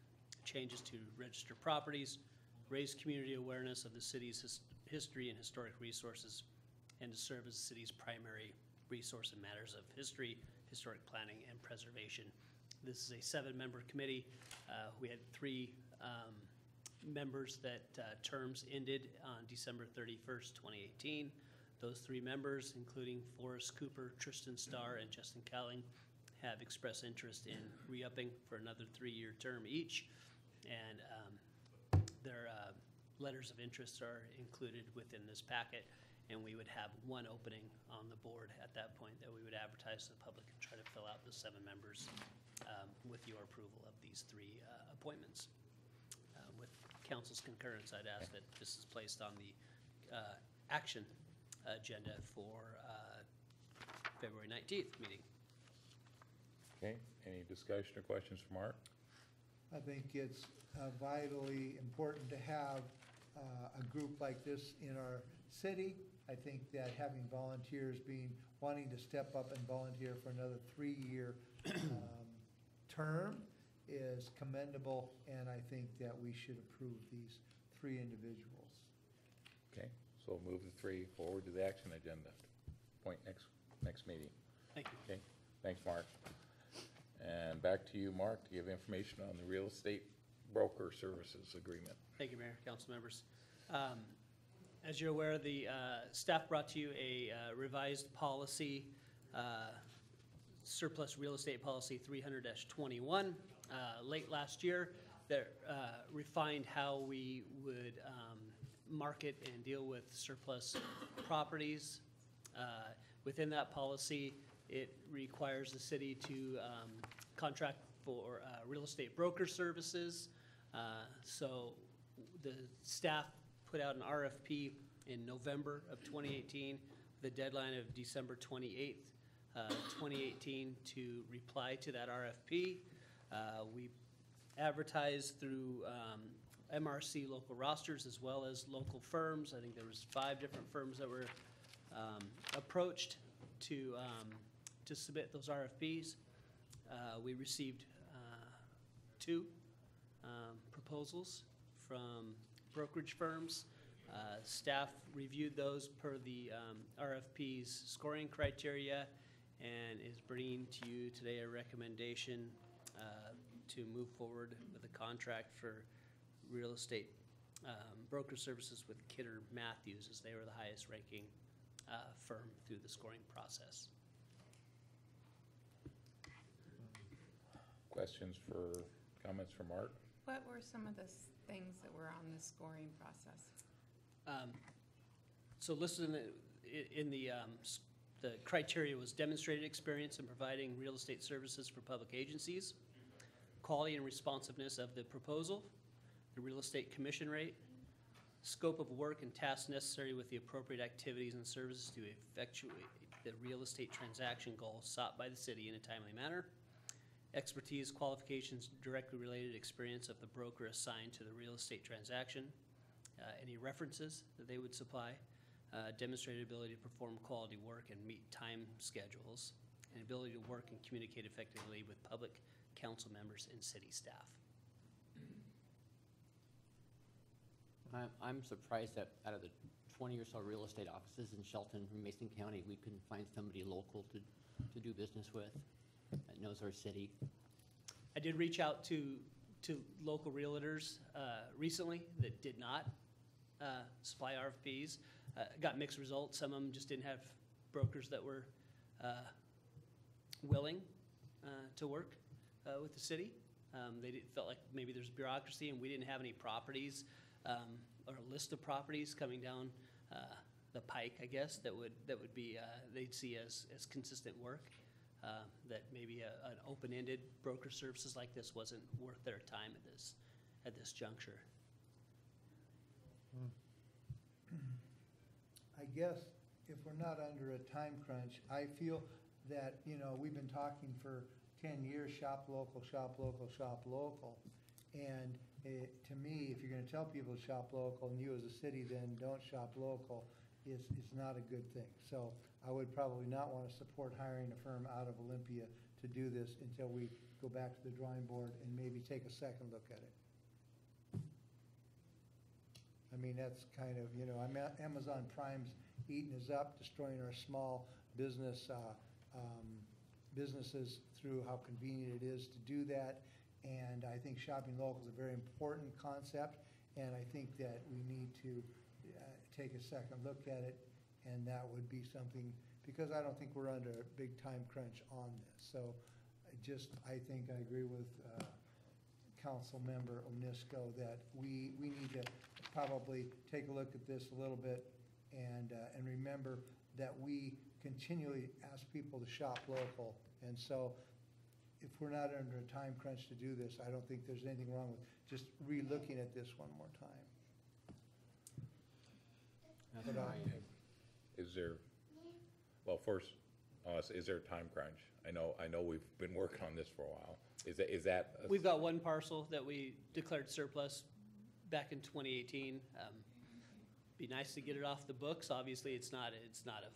changes to register properties, raise community awareness of the city's history and historic resources, and to serve as the city's primary resource in matters of history, historic planning, and preservation. This is a 7-member committee. We had 3 members that terms ended on December 31st, 2018. Those 3 members, including Forrest Cooper, Tristan Starr, and Justin Cowling, have expressed interest in re-upping for another 3-year term each. And their letters of interest are included within this packet, and we would have 1 opening on the board at that point that we would advertise to the public and try to fill out the 7 members with your approval of these 3 appointments. With council's concurrence, I'd ask that this is placed on the action agenda for February 19th meeting. Okay, any discussion or questions for Mark? I think it's vitally important to have a group like this in our city. I think that having volunteers wanting to step up and volunteer for another 3-year term is commendable, and I think that we should approve these 3 individuals. Okay, so we'll move the 3 forward to the action agenda. Point next meeting. Thank you. Okay, thanks, Mark. And back to you, Mark, to give information on the real estate broker services agreement. Thank you, Mayor, council members. As you're aware, the staff brought to you a revised policy, surplus real estate policy 300-21 late last year that refined how we would market and deal with surplus properties. Within that policy, it requires the city to contract for real estate broker services. So the staff put out an RFP in November of 2018, the deadline of December 28th, 2018 to reply to that RFP. We advertised through MRC local rosters as well as local firms. I think there was 5 different firms that were approached to submit those RFPs. We received 2 proposals from brokerage firms. Staff reviewed those per the RFP's scoring criteria and is bringing to you today a recommendation to move forward with a contract for real estate broker services with Kidder Matthews, as they were the highest ranking firm through the scoring process. Questions for, comments for Mark? What were some of the things that were on the scoring process? So listed in the criteria was demonstrated experience in providing real estate services for public agencies, quality and responsiveness of the proposal, the real estate commission rate, scope of work and tasks necessary with the appropriate activities and services to effectuate the real estate transaction goals sought by the city in a timely manner, expertise, qualifications, directly related experience of the broker assigned to the real estate transaction, any references that they would supply, demonstrated ability to perform quality work and meet time schedules, and ability to work and communicate effectively with public council members and city staff. I'm surprised that out of the 20 or so real estate offices in Shelton and Mason County, we couldn't find somebody local to do business with that knows our city. I did reach out to local realtors recently that did not supply RFPs. Got mixed results. Some of them just didn't have brokers that were willing to work with the city. They felt like maybe there's bureaucracy and we didn't have any properties or a list of properties coming down the pike, I guess, that would be they'd see as consistent work. That maybe an open-ended broker services like this wasn't worth their time at this juncture. I guess if we're not under a time crunch, I feel that, we've been talking for 10 years, shop local, shop local, shop local. And to me, if you're gonna tell people to shop local and you as a city then don't shop local, it's not a good thing. So I would probably not want to support hiring a firm out of Olympia to to do this until we go back to the drawing board and maybe take a second look at it. I mean, that's kind of, Amazon Prime's eating us up, destroying our small business, businesses through how convenient it is to do that. And I think shopping local is a very important concept, and I think that we need to take a second look at it, and that would be something, because I don't think we're under a big time crunch on this. So I think I agree with Council Member Onisco that we need to probably take a look at this a little bit and remember that we continually ask people to shop local. And so if we're not under a time crunch to do this, I don't think there's anything wrong with just re-looking at this one more time. That's But, fine. Is there, well, first, is there a time crunch? I know we've been working on this for a while. Is that? We've got one parcel that we declared surplus back in 2018. Be nice to get it off the books. Obviously, it's not of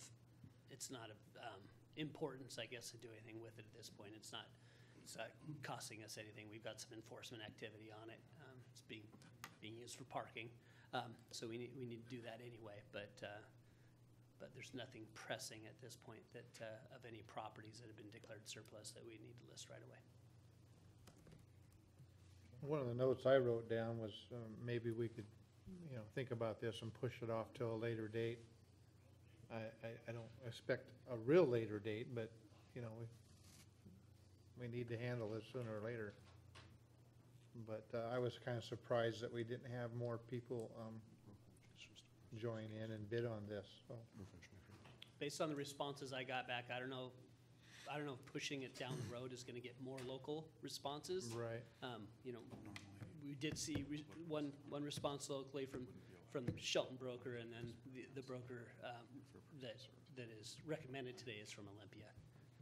importance, I guess, to do anything with it at this point. It's not costing us anything. We've got some enforcement activity on it. It's being used for parking. So we need to do that anyway, but there's nothing pressing at this point that, of any properties that have been declared surplus that we need to list right away. One of the notes I wrote down was maybe we could, think about this and push it off till a later date. I don't expect a real later date, but, we need to handle this sooner or later. But I was kind of surprised that we didn't have more people join in and bid on this, so. Based on the responses I got back, I don't know if pushing it down the road is gonna get more local responses. Right. We did see one response locally from Shelton Broker, and then the broker that is recommended today is from Olympia,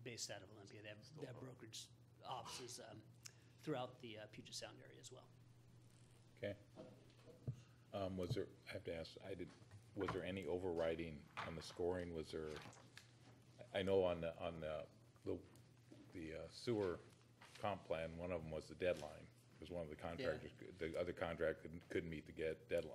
based out of Olympia. They have brokerage offices throughout the Puget Sound area as well. Okay. Was there, I have to ask, was there any overriding on the scoring? Was there, I know on the sewer comp plan, one of them was the deadline. Because one of the contractors, the other contract couldn't meet the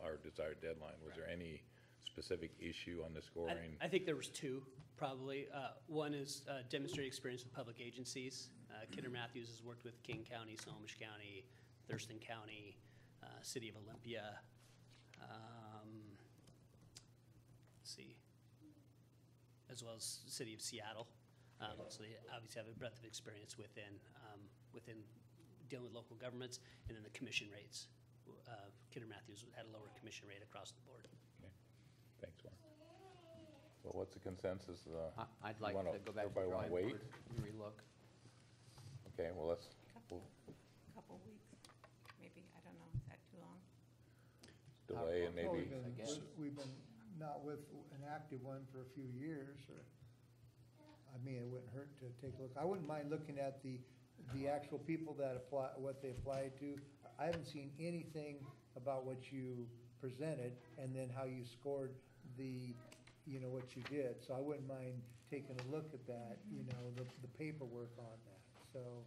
our desired deadline. Was there any specific issue on the scoring? I think there was two, probably. One is demonstrated experience with public agencies. Kidder Matthews has worked with King County, Snohomish County, Thurston County, City of Olympia. Let's see, as well as the City of Seattle. So they obviously have a breadth of experience within dealing with local governments, and then the commission rates. Kidder Matthews had a lower commission rate across the board. Okay. Thanks, Mark. So what's the consensus? I'd like to go back to the everybody wanna drawing wait? board and relook. Okay, well, Couple weeks, maybe, I don't know, is that too long? delay and Well, maybe, we've been not with an active one for a few years, or, I mean, it wouldn't hurt to take a look. I wouldn't mind looking at the actual people that apply, what they applied to. I haven't seen anything about what you presented and then how you scored what you did. So I wouldn't mind taking a look at that, the paperwork on that. So,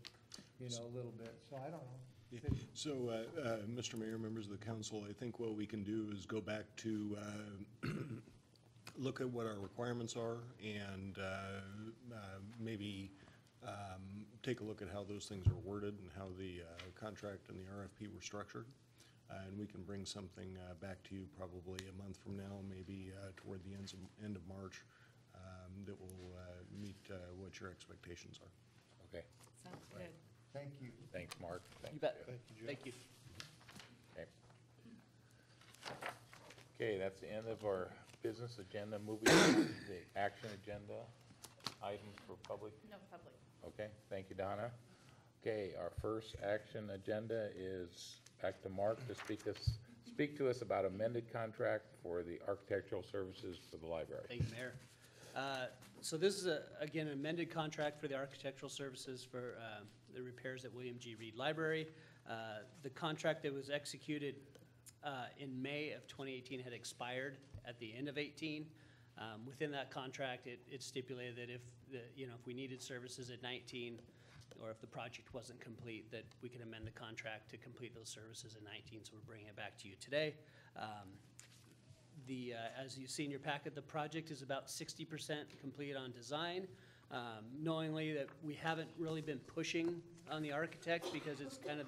a little bit. So I don't know. So, Mr. Mayor, members of the council, I think what we can do is go back to look at what our requirements are and maybe take a look at how those things are worded and how the contract and the RFP were structured. And we can bring something back to you probably a month from now, maybe toward the end of March, that will meet what your expectations are. okay. Sounds good. Thank you. Thanks, Mark. Thanks, You bet. Jeff. Thank you. Okay. Okay, that's the end of our business agenda. Moving on to the action agenda, items for public. No public. Okay, thank you, Donna. Okay, our first action agenda is back to Mark to speak to us about amended contract for the architectural services for the library. Thank you, Mayor. So this is, again, an amended contract for the architectural services for the repairs at William G. Reed Library. The contract that was executed in May of 2018 had expired at the end of 18. Within that contract, it stipulated that if we needed services at 19, or if the project wasn't complete, that we could amend the contract to complete those services in 19, so we're bringing it back to you today. As you see in your packet, the project is about 60% complete on design. Knowingly that we haven't really been pushing on the architect because it's kind of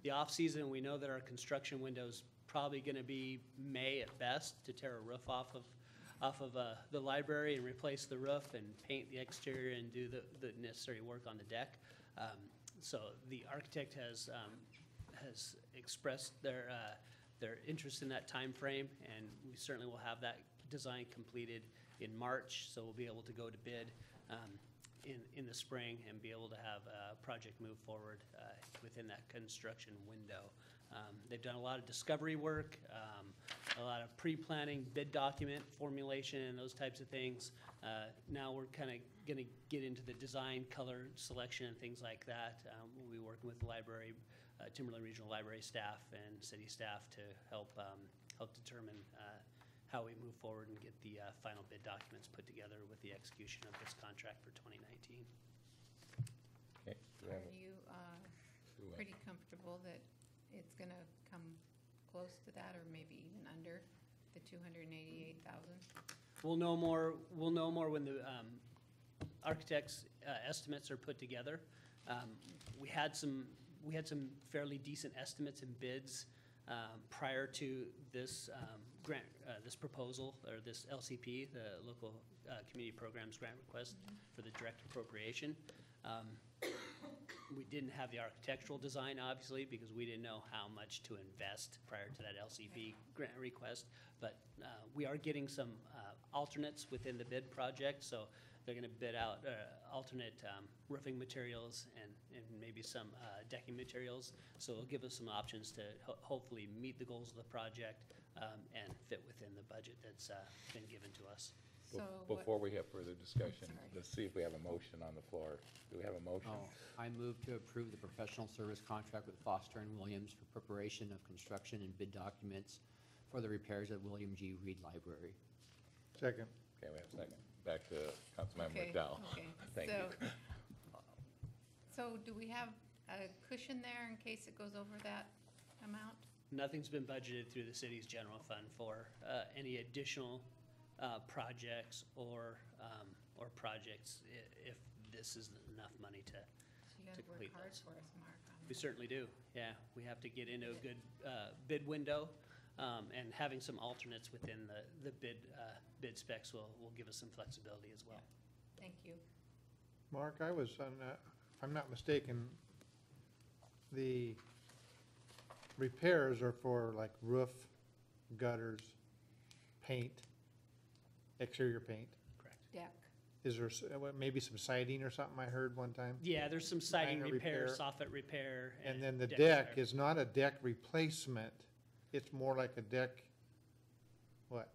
the off-season. We know that our construction window's probably gonna be May at best to tear a roof off of the library and replace the roof and paint the exterior and do the necessary work on the deck. So the architect has expressed their interest in that time frame, and we certainly will have that design completed in March, so we'll be able to go to bid in the spring and be able to have a project move forward within that construction window. They've done a lot of discovery work, a lot of pre-planning, bid document formulation, and those types of things. Now we're kind of going to get into the design, color selection, and things like that. We'll be working with the library, Timberland Regional Library staff and city staff to help determine how we move forward and get the final bid documents put together with the execution of this contract for 2019. Okay. Do we have Are you pretty comfortable that it's gonna come close to that, or maybe even under the 288,000? We'll know more when the architect's estimates are put together. We had some fairly decent estimates and bids prior to this grant, this proposal, or this LCP, the Local Community Programs Grant Request for the direct appropriation. We didn't have the architectural design, obviously, because we didn't know how much to invest prior to that LCP grant request, but we are getting some alternates within the bid project, so they're gonna bid out alternate roofing materials and maybe some decking materials, so it'll give us some options to hopefully meet the goals of the project and fit within the budget that's been given to us. So what- Before we have further discussion, Sorry. let's see if we have a motion on the floor. Do we have a motion? Oh, I move to approve the professional service contract with Foster and Williams for preparation of construction and bid documents for the repairs at William G. Reed Library. Second. Okay, we have a second. Back to Councilmember Okay, McDowell. okay. Thank you. So do we have a cushion there in case it goes over that amount? Nothing's been budgeted through the city's general fund for any additional projects or projects if this isn't enough money to So you gotta work complete hard those. for us, Mark, on We that. certainly do, yeah. We have to get into a good bid window, and having some alternates within the bid specs will give us some flexibility as well. Thank you. Mark, I was on, if I'm not mistaken, the repairs are for like roof, gutters, paint, exterior paint. Correct. Deck. Is there maybe some siding or something I heard one time? Yeah, there's some siding Minor repair, repair. soffit repair. And then the deck deck repair. is not a deck replacement, it's more like a deck, what,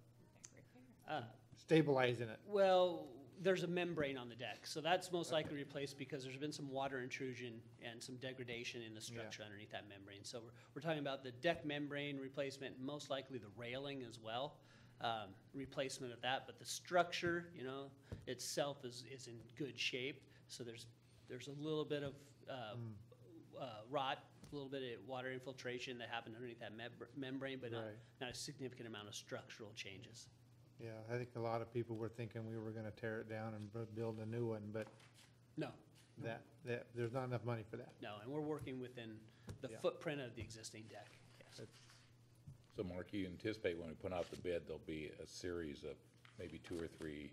Deck repair. stabilizing it. Well, there's a membrane on the deck, so that's most likely replaced because there's been some water intrusion and some degradation in the structure underneath that membrane. So we're talking about the deck membrane replacement, most likely the railing as well, replacement of that. But the structure, itself is in good shape. So there's a little bit of rot, a little bit of water infiltration that happened underneath that membrane, but Right. not a significant amount of structural changes. Yeah, I think a lot of people were thinking we were gonna tear it down and build a new one, but No, that, there's not enough money for that. no, and we're working within the Yeah. footprint of the existing deck, yes. So Mark, you anticipate when we put out the bid, there'll be a series of maybe 2 or 3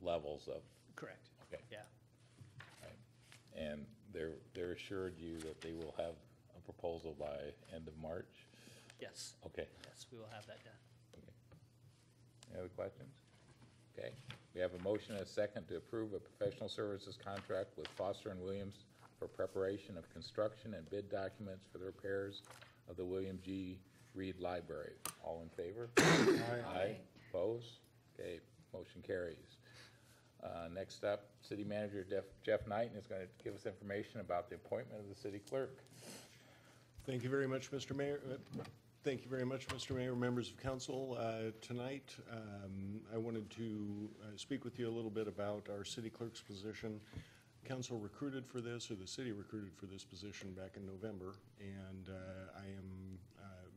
levels of, Correct, okay. yeah. Right. And they're assured you that they will have a proposal by end of March? Yes, Okay. yes, we will have that done. Okay. Any other questions? Okay. We have a motion and a second to approve a professional services contract with Foster and Williams for preparation of construction and bid documents for the repairs of the William G. Reed Library. All in favor? Aye. Opposed? Okay, motion carries. Next up, City Manager Jeff Knighton is going to give us information about the appointment of the city clerk. Thank you very much, Mr. Mayor. Thank you very much, Mr. Mayor, members of council. Tonight, I wanted to speak with you a little bit about our city clerk's position. council recruited for this, or the city recruited for this position back in November, and I am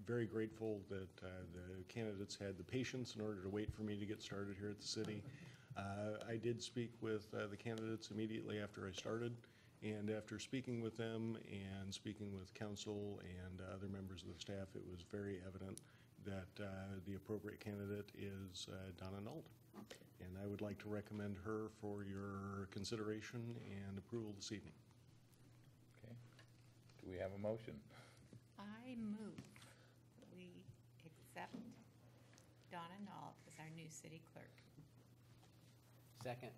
very grateful that the candidates had the patience in order to wait for me to get started here at the city. I did speak with the candidates immediately after I started, and after speaking with them and speaking with council and other members of the staff, it was very evident that the appropriate candidate is Donna Nold. And I would like to recommend her for your consideration and approval this evening. Okay. Do we have a motion? I move we accept Donna Knoll as our new city clerk. Second.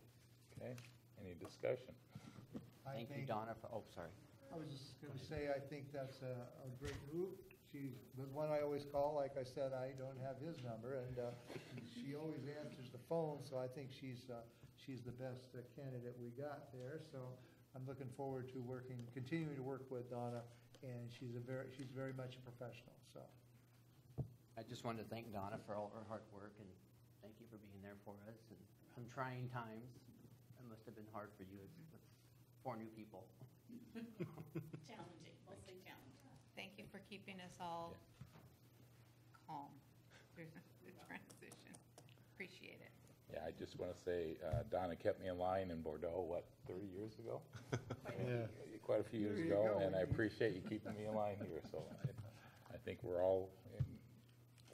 Okay, any discussion? I Thank you, think- Donna, for, oh, sorry. I was just going to say, I think that's a great move. She's the one I always call. Like I said, I don't have his number, and she always answers the phone, so I think she's the best candidate we got there. So I'm looking forward to continuing to work with Donna, and she's very much a professional, so. I just wanted to thank Donna for all her hard work, and thank you for being there for us. And some trying times, it must have been hard for you with 4 new people. Challenging, mostly challenging. Thank you for keeping us all calm through the transition. Appreciate it. Yeah, I just want to say, Donna kept me in line in Bordeaux, what, 30 years ago? Yeah. Quite a few years There you ago, go. and I appreciate you keeping me in line here, so I think we're all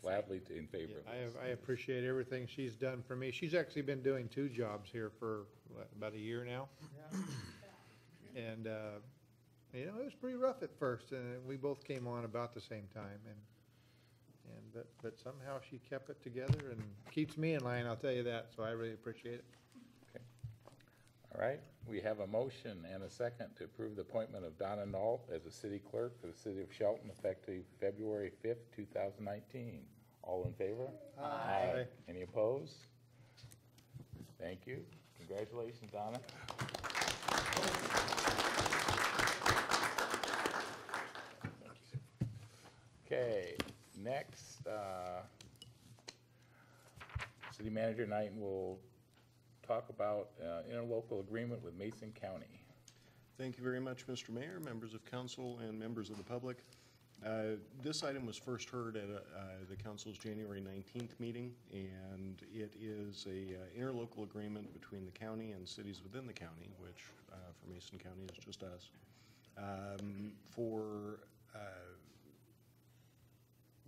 gladly in favor of this. I appreciate everything she's done for me. She's actually been doing 2 jobs here for, what, about a year now? Yeah. And, you know, it was pretty rough at first, and we both came on about the same time, but somehow she kept it together and keeps me in line, I'll tell you that, so I really appreciate it. Okay. All right, we have a motion and a second to approve the appointment of Donna Knoll as a city clerk for the city of Shelton effective February 5th, 2019. All in favor? Aye. Any opposed? Thank you. Congratulations, Donna. Okay, next, City Manager Knighton will talk about interlocal agreement with Mason County. Thank you very much, Mr. Mayor, members of council, and members of the public. This item was first heard at the council's January 19th meeting, and it is a interlocal agreement between the county and cities within the county, which for Mason County is just us, for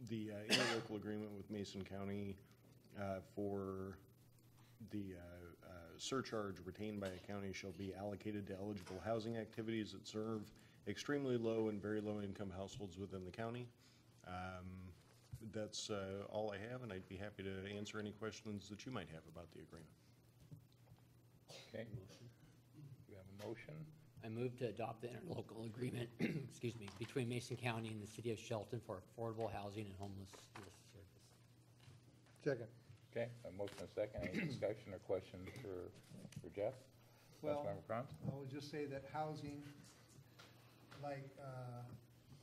the interlocal agreement with Mason County for the surcharge retained by a county shall be allocated to eligible housing activities that serve extremely low and very low income households within the county. That's all I have, and I'd be happy to answer any questions that you might have about the agreement. Okay. We have a motion. I move to adopt the interlocal agreement, excuse me, between Mason County and the city of Shelton for affordable housing and homelessness service. Second. Okay, a motion and a second. Any discussion or questions for Jeff? Well, Councilmember Franz? I would just say that housing, like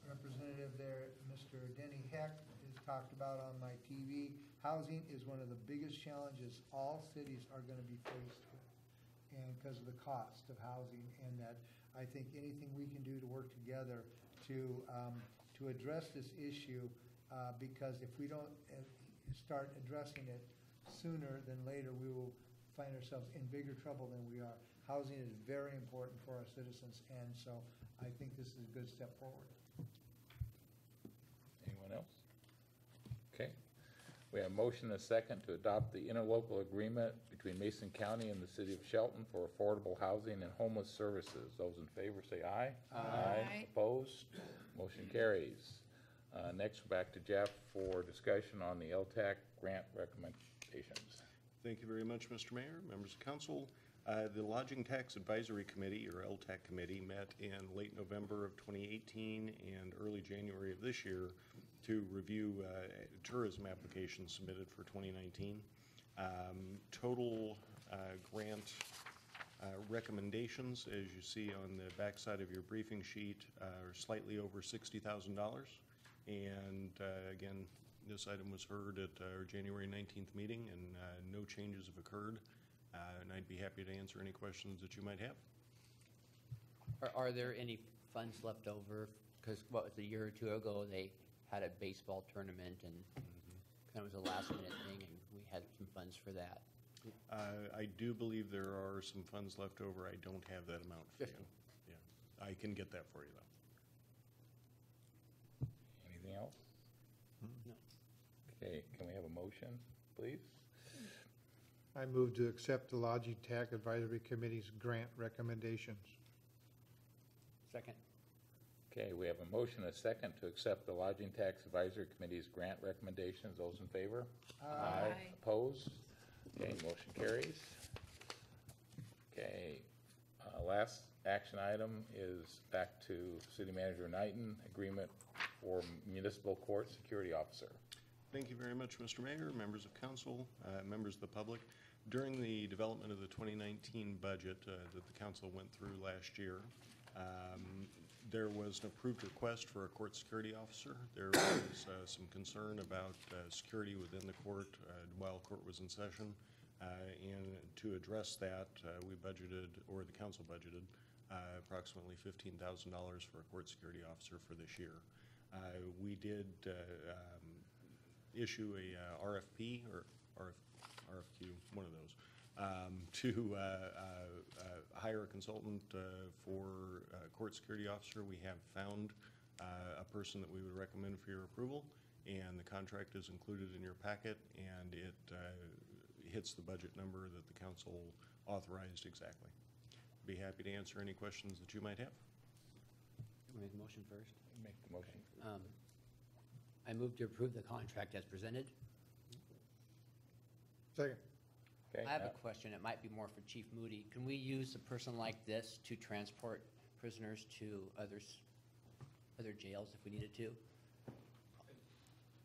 Representative there, Mr. Denny Heck, has talked about on my TV, housing is one of the biggest challenges all cities are going to be faced with, and because of the cost of housing, and that I think anything we can do to work together to address this issue, because if we don't start addressing it sooner than later, we will find ourselves in bigger trouble than we are. Housing is very important for our citizens, and so I think this is a good step forward. Anyone else? Okay. We have a motion and a second to adopt the interlocal agreement between Mason County and the city of Shelton for affordable housing and homeless services. Those in favor say aye. Aye. Opposed? Motion carries. Next, we're back to Jeff for discussion on the LTAC grant recommendations. Thank you very much, Mr. Mayor, members of council. The Lodging Tax Advisory Committee, or LTAC committee, met in late November of 2018 and early January of this year to review tourism applications submitted for 2019. Total grant recommendations, as you see on the backside of your briefing sheet, are slightly over $60,000. And again, this item was heard at our January 19th meeting, and no changes have occurred. And I'd be happy to answer any questions that you might have. Are there any funds left over? Because what was a year or two ago, they had a baseball tournament and kind of was a last minute thing and we had some funds for that. I do believe there are some funds left over. I don't have that amount for you. Yeah, I can get that for you, though. Anything else? No. Okay, can we have a motion, please? I move to accept the Lodging Tax Advisory Committee's grant recommendations. Second. Okay, we have a motion and a second to accept the Lodging Tax Advisory Committee's grant recommendations. Those in favor? Aye. Opposed? Okay, motion carries. Okay, last action item is back to City Manager Knighton, agreement for municipal court security officer. Thank you very much, Mr. Mayor, members of council, members of the public. During the development of the 2019 budget that the council went through last year, there was an approved request for a court security officer. There was some concern about security within the court while court was in session. And to address that, we budgeted, or the council budgeted, approximately $15,000 for a court security officer for this year. We did issue a RFP or RFQ, one of those, to hire a consultant for court security officer. We have found a person that we would recommend for your approval, and the contract is included in your packet, and it hits the budget number that the council authorized exactly. Be happy to answer any questions that you might have. Can we make a motion first? Make the motion. I move to approve the contract as presented. Second. Okay, I have a question. It might be more for Chief Moody. Can we use a person like this to transport prisoners to other jails if we needed to?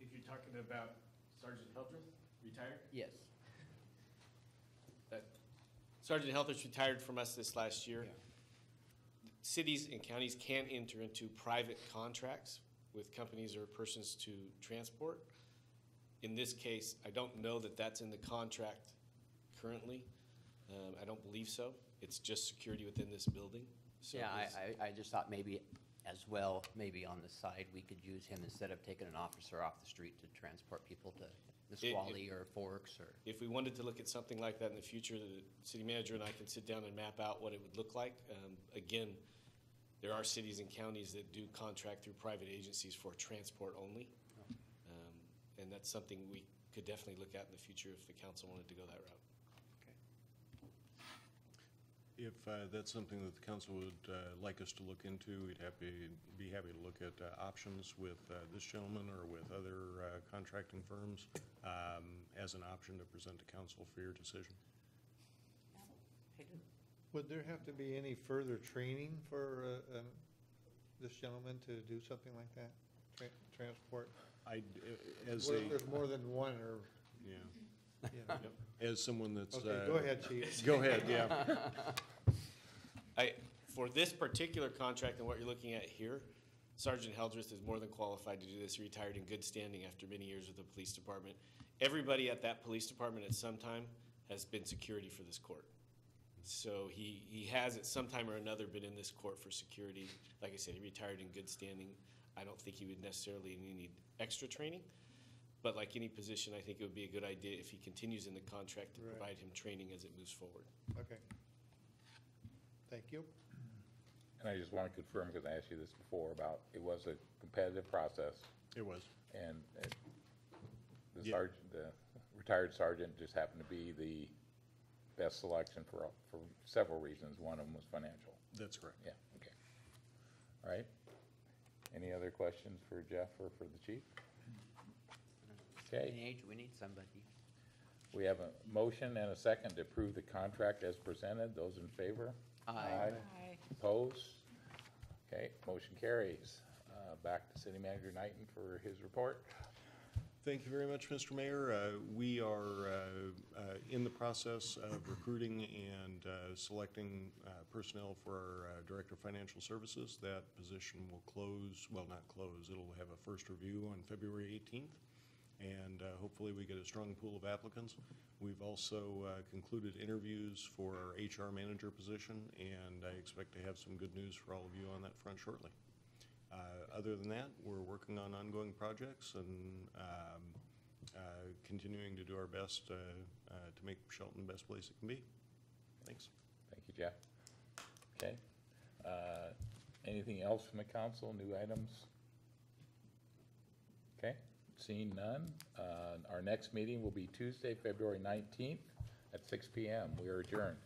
If you're talking about Sergeant Hildreth, retired? Yes. Sergeant Hildreth retired from us this last year. Cities and counties can enter into private contracts with companies or persons to transport. In this case, I don't know that that's in the contract currently. I don't believe so. It's just security within this building. So Yeah, it's- I just thought maybe as well, maybe on the side, we could use him instead of taking an officer off the street to transport people to Nisqually or Forks or. If we wanted to look at something like that in the future, the city manager and I can sit down and map out what it would look like. Again, there are cities and counties that do contract through private agencies for transport only. And that's something we could definitely look at in the future if the council wanted to go that route. If that's something that the council would like us to look into, we'd be happy to look at options with this gentleman or with other contracting firms as an option to present to council for your decision. Would there have to be any further training for this gentleman to do something like that? Transport? As What if there's more than one or? Yeah. Yeah. As someone that's. Okay, go ahead, Chief. Go ahead, yeah. For this particular contract and what you're looking at here, Sergeant Hildreth is more than qualified to do this. He retired in good standing after many years with the police department. Everybody at that police department at some time has been security for this court. So he has at some time or another been in this court for security. Like I said, he retired in good standing. I don't think he would necessarily need extra training. But like any position, I think it would be a good idea if he continues in the contract to provide him training as it moves forward. Okay. Thank you. And I just want to confirm, because I asked you this before, about it was a competitive process. It was. And the Yeah. the retired sergeant just happened to be the best selection for several reasons. One of them was financial. That's correct. Yeah, okay. All right. Any other questions for Jeff or for the chief? Okay. In age, we need somebody. We have a motion and a second to approve the contract as presented. Those in favor? Aye. Opposed? Okay, motion carries. Back to City Manager Knighton for his report. Thank you very much, Mr. Mayor. We are in the process of recruiting and selecting personnel for our Director of Financial Services. That position will close, well, not close, it'll have a first review on February 18th. and hopefully we get a strong pool of applicants. We've also concluded interviews for our HR manager position, and I expect to have some good news for all of you on that front shortly. Other than that, we're working on ongoing projects and continuing to do our best to make Shelton the best place it can be. Thanks. Thank you, Jeff. Okay. Anything else from the council, new items? Okay, seeing none. Our next meeting will be Tuesday, February 19th at 6 p.m. We are adjourned.